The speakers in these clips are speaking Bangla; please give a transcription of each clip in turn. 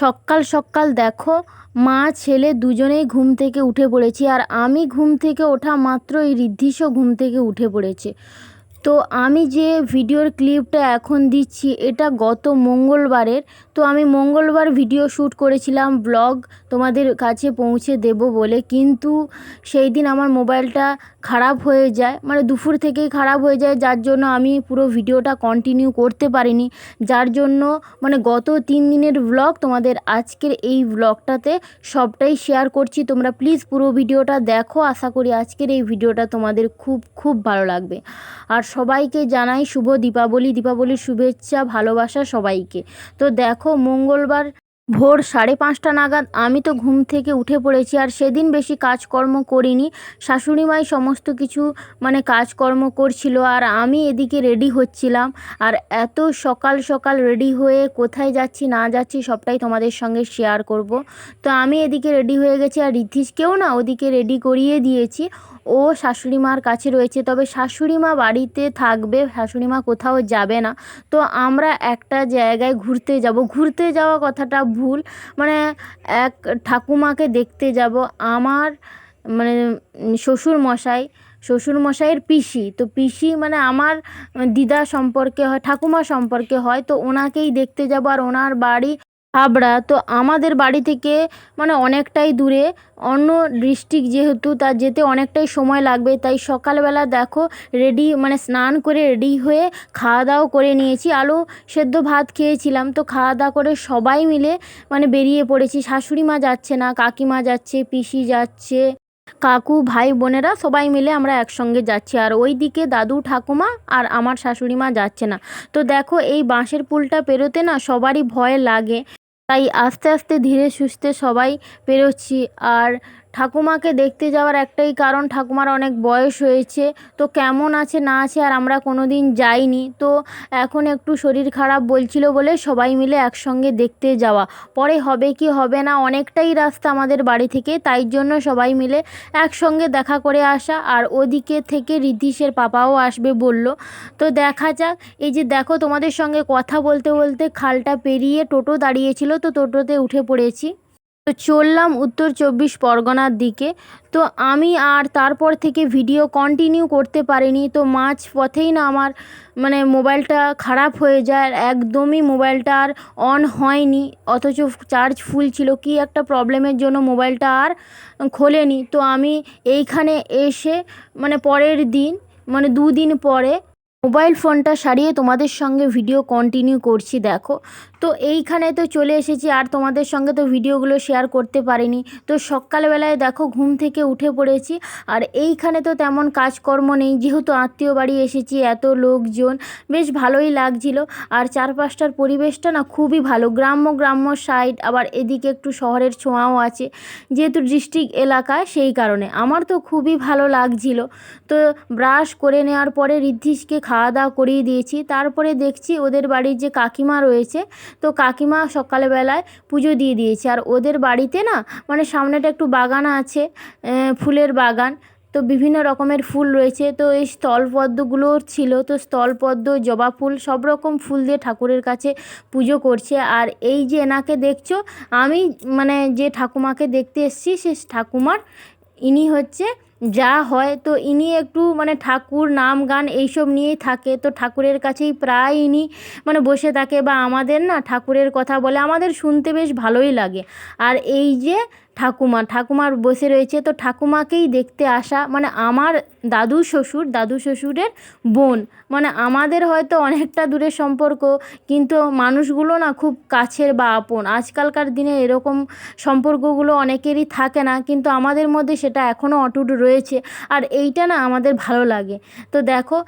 সকাল সকাল দেখো, মা ছেলে দুজনেই ঘুম থেকে উঠে পড়েছি। আর আমি ঘুম থেকে ওঠা মাত্রই ঋদ্ধিষও ঘুম থেকে উঠে পড়েছে। তো আমি যে ভিডিওর ক্লিপটা এখন দিচ্ছি এটা গত মঙ্গলবারের। তো আমি মঙ্গলবার ভিডিও শ্যুট করেছিলাম ব্লগ তোমাদের কাছে পৌঁছে দেব বলে, কিন্তু সেই দিন আমার মোবাইলটা খারাপ হয়ে যায়, মানে দুপুর থেকেই খারাপ হয়ে যায়, যার জন্য আমি পুরো ভিডিওটা কন্টিনিউ করতে পারিনি। যার জন্য মানে গত 3 দিনের ব্লগ তোমাদের আজকের এই ব্লগটাতে সবটাই শেয়ার করছি। তোমরা প্লিজ পুরো ভিডিওটা দেখো, আশা করি আজকের এই ভিডিওটা তোমাদের খুব খুব ভালো লাগবে। আর সবাইকে জানাই শুভ দীপাবলি, দীপাবলির শুভেচ্ছা, ভালোবাসা সবাইকে। তো দেখো, মঙ্গলবার ভোর 5:30 নাগাদ আমি তো ঘুম থেকে উঠে পড়েছি। আর সেদিন বেশি কাজকর্ম করিনি, শাশুড়িমাই সমস্ত কিছু মানে কাজকর্ম করছিল, আর আমি এদিকে রেডি হচ্ছিলাম। আর এত সকাল সকাল রেডি হয়ে কোথায় যাচ্ছি না যাচ্ছি সবটাই তোমাদের সঙ্গে শেয়ার করব। তো আমি এদিকে রেডি হয়ে গেছি, আর ঋদ্ধিষকেও না ওদিকে রেডি করিয়ে দিয়েছি। ও শাশুড়ি মার কাছে রয়েছে, তবে শাশুড়ি মা বাড়িতে থাকবে, শাশুড়ি মা কোথাও যাবে না। তো আমরা একটা জায়গায় ঘুরতে যাব। ঘুরতে যাওয়া কথাটা ভুল, মানে এক ঠাকুমাকে দেখতে যাব। আমার মানে শ্বশুরমশাইয়ের পিসি, তো পিসি মানে আমার দিদা সম্পর্কে হয়, ঠাকুমা সম্পর্কে হয়। তো ওনাকেই দেখতে যাব। আর ওনার বাড়ি হাবড়া। তো আমাদের বাড়ি থেকে মানে অনেকটাই দূরে, অন্য ডিস্ট্রিক্ট যেহেতু, তার যেতে অনেকটাই সময় লাগবে। তাই সকালবেলা দেখো রেডি মানে স্নান করে রেডি হয়ে খাওয়া দাওয়া করে নিয়েছি। আলু সেদ্ধ ভাত খেয়েছিলাম। তো খাওয়া দাওয়া করে সবাই মিলে মানে বেরিয়ে পড়েছি। শাশুড়ি মা যাচ্ছে না, কাকিমা যাচ্ছে, পিসি যাচ্ছে, কাকু, ভাই বোনেরা সবাই মিলে আমরা একসঙ্গে যাচ্ছি। আর ওই দিকে দাদু ঠাকুমা আর আমার শাশুড়ি মা যাচ্ছে না। তো দেখো, এই বাঁশের পুলটা পেরোতে না সবারই ভয় লাগে, তাই আস্তে আস্তে ধীরে সুস্থে সবাই পেরোচ্ছি। আর ঠাকুমাকে দেখতে যাওয়ার একটাই কারণ, ঠাকুমার অনেক বয়স হয়েছে, তো কেমন আছে না আছে, আর আমরা কোনো দিন যাইনি। তো এখন একটু শরীর খারাপ বলছিল বলে সবাই মিলে একসঙ্গে দেখতে যাওয়া। পরে হবে কি হবে না, অনেকটাই রাস্তা আমাদের বাড়ি থেকে, তাই জন্য সবাই মিলে একসঙ্গে দেখা করে আসা। আর ওদিকে থেকে ঋদ্ধিষের পাপাও আসবে বলল। তো দেখা যাক। এই যে দেখো, তোমাদের সঙ্গে কথা বলতে বলতে খালটা পেরিয়ে টোটো দাঁড়িয়েছিল, তো টোটোতে উঠে পড়েছি। তো চললাম উত্তর 24 পরগনার দিকে। তো আমি আর তারপর থেকে ভিডিও কন্টিনিউ করতে পারিনি। তো মাঝ পথেই না আমার মানে মোবাইলটা খারাপ হয়ে যায়, আর একদমই মোবাইলটা আর অন হয়নি, অথচ চার্জ ফুল ছিল। কি একটা প্রবলেমের জন্য মোবাইলটা আর খোলেনি। তো আমি এইখানে এসে মানে পরের দিন মানে 2 দিন পরে মোবাইল ফোনটা সারিয়ে তোমাদের সঙ্গে ভিডিও কন্টিনিউ করছি। দেখো, তো এইখানে তো চলে এসেছি, আর তোমাদের সঙ্গে তো ভিডিওগুলো শেয়ার করতে পারিনি। তো সকালবেলায় দেখো ঘুম থেকে উঠে পড়েছি। আর এইখানে তো তেমন কাজকর্ম নেই, যেহেতু আত্মীয় বাড়ি এসেছি, এত লোকজন, বেশ ভালোই লাগছিল। আর চারপাশটার পরিবেশটা না খুবই ভালো, গ্রাম্য গ্রাম্য সাইড, আবার এদিকে একটু শহরের ছোঁয়াও আছে, যেহেতু ডিস্ট্রিক্ট এলাকা, সেই কারণে আমার তো খুবই ভালো লাগছিল। তো ব্রাশ করে নেওয়ার পরে ঋদ্ধিষকে খাওয়া দাওয়া করিয়ে দিয়েছি। তারপরে দেখছি ওদের বাড়ির যে কাকিমা রয়েছে, তো কাকিমা সকালবেলায় পুজো দিয়ে দিয়েছে। আর ওদের বাড়িতে না মানে সামনেটা একটু বাগান আছে, ফুলের বাগান, তো বিভিন্ন রকমের ফুল রয়েছে। তো এই স্থলপদ্মগুলোও ছিল, তো স্থলপদ্ম, জবা ফুল, সব রকম ফুল দিয়ে ঠাকুরের কাছে পুজো করছে। আর এই যে এনাকে দেখছো, আমি মানে যে ঠাকুমাকে দেখতে এসেছি, সে ঠাকুমার ইনি হচ্ছে যা হয়। তো ইনি একটু মানে ঠাকুর নাম গান এইসব নিয়েই থাকে, তো ঠাকুরের কাছেই প্রায় ইনি মানে বসে থাকে, বা আমাদের না ঠাকুরের কথা বলে, আমাদের শুনতে বেশ ভালোই লাগে। আর এই যে ঠাকুমার বসে রয়েছে, তো ঠাকুমাকেই দেখতে আসা, মানে আমার দাদু শ্বশুরের বোন, মানে আমাদের হয়তো অনেকটা দূরের সম্পর্ক, কিন্তু মানুষগুলো না খুব কাছের বা আপন। আজকালকার দিনে এরকম সম্পর্কগুলো অনেকেরই থাকে না, কিন্তু আমাদের মধ্যে সেটা এখনও অটুট রয়েছে। আর এইটা না আমাদের ভালো লাগে। তো দেখো,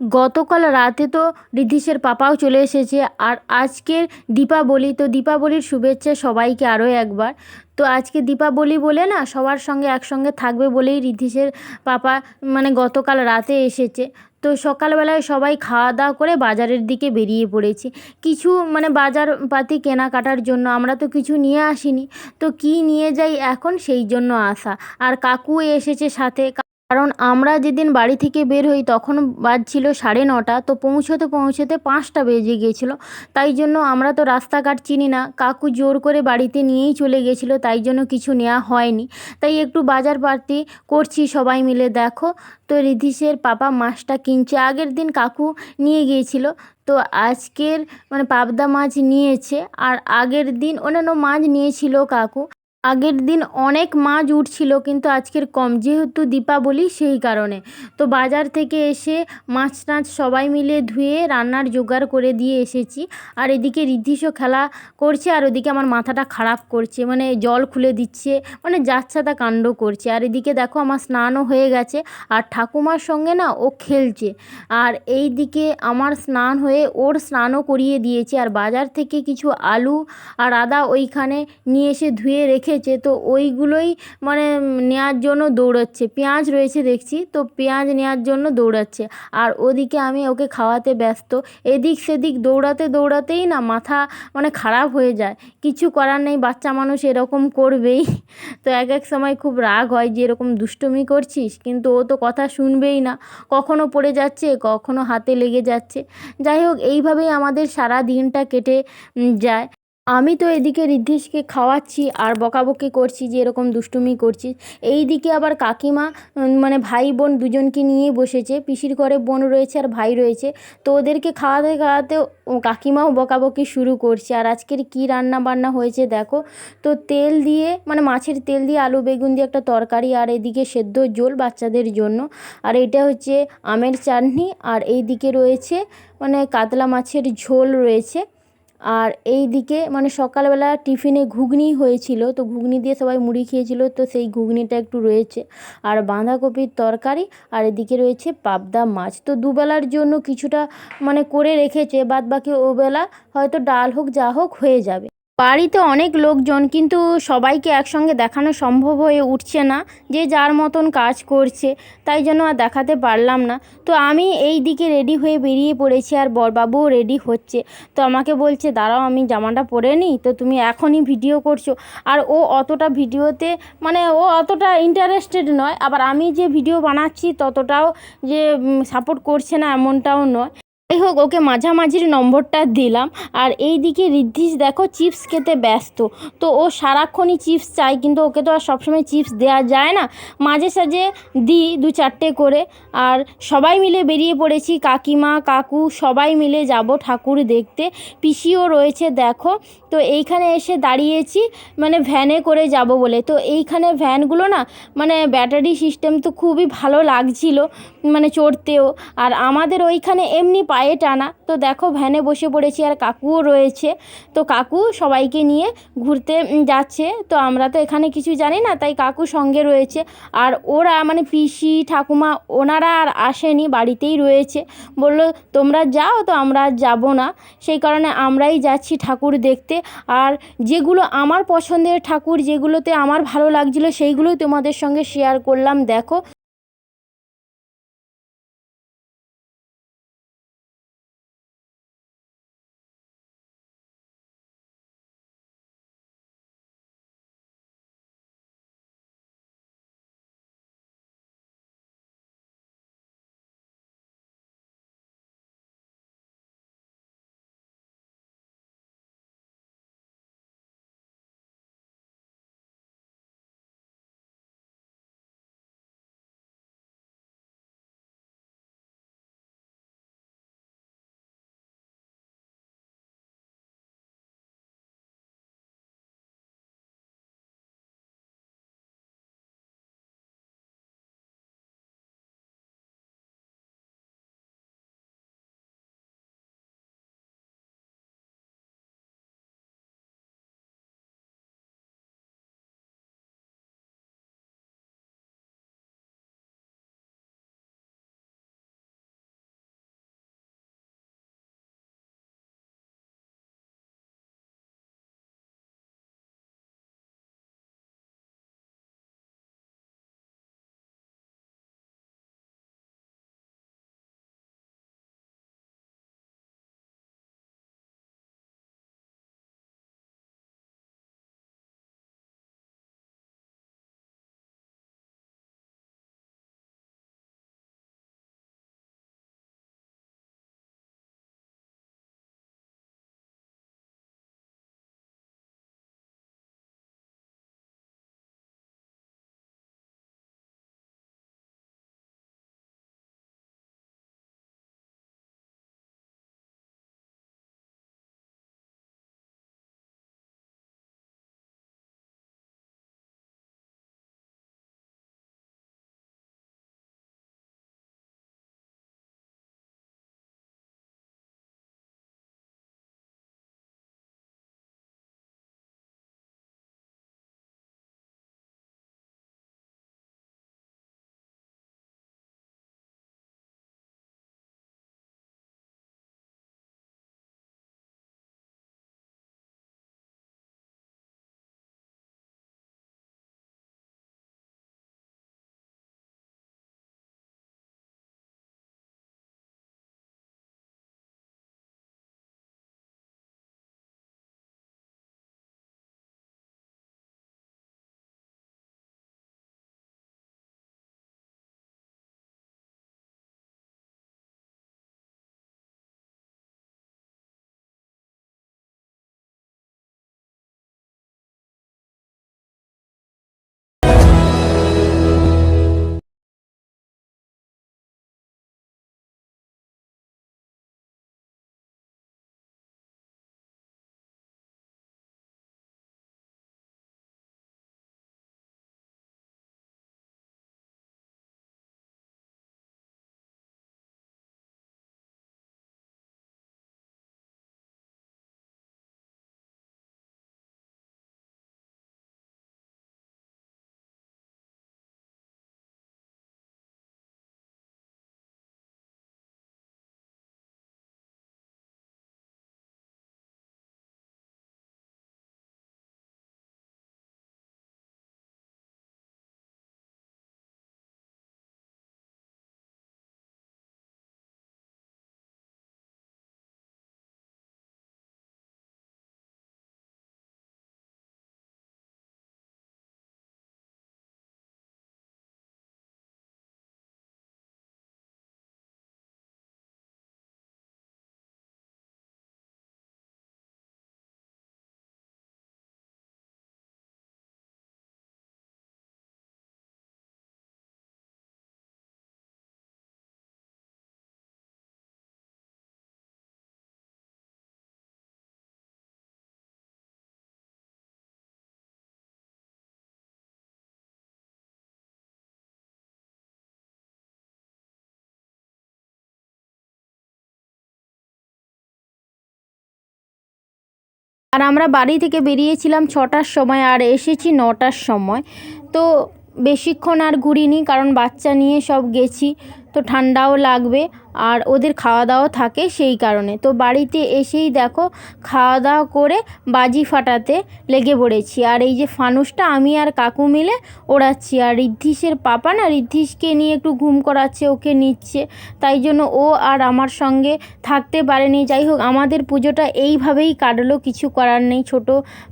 গতকাল রাতে তো ঋদ্ধিষের পাপাও চলে এসেছে। আর আজকের দীপাবলি, তো দীপাবলির শুভেচ্ছা সবাইকে আরও একবার। তো আজকে দীপাবলি বলে না সবার সঙ্গে একসঙ্গে থাকবে বলেই ঋদ্ধিষের পাপা মানে গতকাল রাতে এসেছে। তো সকালবেলায় সবাই খাওয়া দাওয়া করে বাজারের দিকে বেরিয়ে পড়েছি, কিছু মানে বাজারপাতি কেনাকাটার জন্য। আমরা তো কিছু নিয়ে আসিনি, তো কি নিয়ে যাই এখন সেই জন্য আসা। আর কাকু এসেছে সাথে। কারণ আমরা যেদিন বাড়ি থেকে বের হই তখন বাজছিল 9:30, তো পৌঁছতে পৌঁছতে 5টা বেজে গিয়েছিলো। তাই জন্য আমরা তো রাস্তাঘাট চিনি না, কাকু জোর করে বাড়িতে নিয়েই চলে গেছিলো, তাই জন্য কিছু নেওয়া হয়নি। তাই একটু বাজারপাতি করছি সবাই মিলে। দেখো, তো রিধিশের পাপা মাছটা কিনছে, আগের দিন কাকু নিয়ে গিয়েছিল, তো আজকের মানে পাবদা মাছ নিয়েছে। আর আগের দিন অন্যান্য মাছ নিয়েছিল কাকু। আগের দিন অনেক মাছ উঠছিল কিন্তু আজকের কম, যেহেতু দীপাবলি সেই কারণে। তো বাজার থেকে এসে মাছ টাছ সবাই মিলে ধুয়ে রান্নার জোগাড় করে দিয়ে এসেছি। আর এদিকে ঋদ্ধিষও খেলা করছে আর ওদিকে আমার মাথাটা খারাপ করছে, মানে জল খুলে দিচ্ছে, মানে যাচ্ছেতা কাণ্ড করছে। আর এদিকে দেখো আমার স্নানও হয়ে গেছে আর ঠাকুমার সঙ্গে না ও খেলছে। আর এই দিকে আমার স্নান হয়ে ওর স্নানও করিয়ে দিয়েছে। আর বাজার থেকে কিছু আলু আর আদা ওইখানে নিয়ে এসে ধুয়ে রেখেছে, তো ওইগুলোই মানে নেওয়ার জন্য দৌড়াচ্ছে। পেঁয়াজ রয়েছে দেখছি, তো পেঁয়াজ নেওয়ার জন্য দৌড়াচ্ছে। আর ওদিকে আমি ওকে খাওয়াতে ব্যস্ত। এদিক সেদিক দৌড়াতে দৌড়াতেই না মাথা মানে খারাপ হয়ে যায়। কিছু করার নেই, বাচ্চা মানুষ এরকম করবেই। তো এক এক সময় খুব রাগ হয় যে এরকম দুষ্টুমি করছিস, কিন্তু ও তো কথা শুনবেই না, কখনো পড়ে যাচ্ছে, কখনো হাতে লেগে যাচ্ছে। যাই হোক, এইভাবেই আমাদের সারা দিনটা কেটে যায়। আমি তো এদিকে ঋদ্ধিষকে খাওয়াচ্ছি আর বকাবকি করছি যে এরকম দুষ্টুমি করছিস। এই দিকে আবার কাকিমা মানে ভাই বোন দুজনকে নিয়ে বসেছে, পিসির ঘরে বোন রয়েছে আর ভাই রয়েছে। তো ওদেরকে খাওয়াতে খাওয়াতে কাকিমাও বকাবকি শুরু করছে। আর আজকের কি রান্না বান্না হয়েছে দেখো, তো তেল দিয়ে মানে মাছের তেল দিয়ে আলু বেগুন দিয়ে একটা তরকারি, আর এদিকে সেদ্ধ ঝোল বাচ্চাদের জন্য। আর এটা হচ্ছে আমের চাটনি, আর এই দিকে রয়েছে মানে কাতলা মাছের ঝোল রয়েছে। আর এই দিকে মানে সকালবেলা টিফিনে ঘুগনি হয়েছিল, তো ঘুগনি দিয়ে সবাই মুড়ি খেয়েছিল, তো সেই ঘুগনিটা একটু রয়েছে। আর বাঁধাকপির তরকারি, আর এদিকে রয়েছে পাবদা মাছ। তো দুবেলার জন্য কিছুটা মানে করে রেখেছে, বাদ বাকি ওবেলা হয়তো ডাল হোক যা হোক হয়ে যাবে। বাড়িতে অনেক লোকজন, কিন্তু সবাইকে একসঙ্গে দেখানো সম্ভব হয়ে উঠছে না, যে যার মতন কাজ করছে, তাই জন্য আর দেখাতে পারলাম না। তো আমি এই দিকে রেডি হয়ে বেরিয়ে পড়েছি আর বরবাবুও রেডি হচ্ছে। তো আমাকে বলছে দাঁড়াও আমি জামাটা পরে নিই, তো তুমি এখনই ভিডিও করছো। আর ও অতটা ভিডিওতে মানে ও অতটা ইন্টারেস্টেড নয়, আবার আমি যে ভিডিও বানাচ্ছি ততটাও যে সাপোর্ট করছে না এমনটাও নয়। যাই হোক, ওকে মাঝামাঝির নম্বরটা দিলাম। আর এই দিকে ঋদ্ধিষ দেখো চিপস খেতে ব্যস্ত। তো ও সারাক্ষণই চিপস চায়, কিন্তু ওকে তো আর সবসময় চিপস দেওয়া যায় না, মাঝে সাঝে দিই 2-4টে করে। আর সবাই মিলে বেরিয়ে পড়েছি, কাকিমা কাকু সবাই মিলে যাব ঠাকুর দেখতে। পিসিও রয়েছে দেখো। তো এইখানে এসে দাঁড়িয়েছি মানে ভ্যানে করে যাব বলে। তো এইখানে ভ্যানগুলো না মানে ব্যাটারি সিস্টেম, তো খুবই ভালো লাগছিল মানে চড়তেও। আর আমাদের ওইখানে এমনি পায়ে টানা। তো দেখো ভ্যানে বসে পড়েছি আর কাকুও রয়েছে। তো কাকু সবাইকে নিয়ে ঘুরতে যাচ্ছে। তো আমরা তো এখানে কিছু জানি না, তাই কাকু সঙ্গে রয়েছে। আর ওরা মানে পিসি ঠাকুমা ওনারা আর আসেনি, বাড়িতেই রয়েছে। বলল তোমরা যাও, তো আমরা আর যাবো না, সেই কারণে আমরাই যাচ্ছি ঠাকুর দেখতে। আর যেগুলো আমার পছন্দের ঠাকুর, যেগুলোতে আমার ভালো লাগছিলো, সেইগুলোই তোমাদের সঙ্গে শেয়ার করলাম। দেখো। আর আমরা বাড়ি থেকে বেরিয়েছিলাম 6টার সময় আর এসেছি 9টার সময়। তো বেশিক্ষণ আর ঘুরিনি, কারণ বাচ্চা নিয়ে সব গেছি, তো ঠান্ডাও লাগবে আর ওদের খাওয়া দাওয়া থাকে সেই কারণে। তো বাড়িতে এসেই দেখো খাওয়া দাওয়া করে বাজি ফাটাতে লেগে পড়েছি। আর এই যে ফানুসটা আমি আর কাকু মিলে ওড়াচ্ছি। আর ঋদ্ধিষের পাপা না ঋদ্ধিষকে নিয়ে একটু ঘুম করাচ্ছে, ওকে নিচ্ছে, তাই জন্য ও আর আমার সঙ্গে থাকতে পারেনি। যাই হোক, আমাদের পুজোটা এইভাবেই কাটলো, কিছু করার নেই, ছোট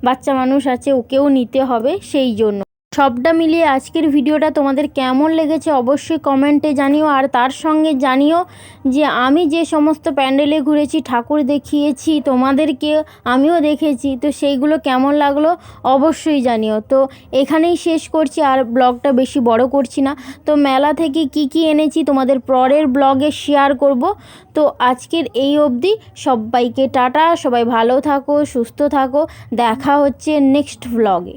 বাচ্চা মানুষ আছে, ওকেও নিতে হবে, সেই জন্য। সবটা মিলিয়ে আজকের ভিডিওটা তোমাদের কেমন লেগেছে অবশ্যই কমেন্টে জানিও। আর তার সঙ্গে জানিও যে আমি যে সমস্ত প্যান্ডেলে ঘুরেছি, ঠাকুর দেখিয়েছি তোমাদেরকে, আমিও দেখেছি, তো সেইগুলো কেমন লাগলো অবশ্যই জানিও। তো এখানেই শেষ করছি, আর ব্লগটা বেশি বড় করছি না। তো মেলা থেকে কি কি এনেছি তোমাদের পরের ব্লগে শেয়ার করব। তো আজকের এই অবধি, সবাইকে টাটা, সবাই ভালো থাকো, সুস্থ থাকো, দেখা হচ্ছে নেক্সট ব্লগে।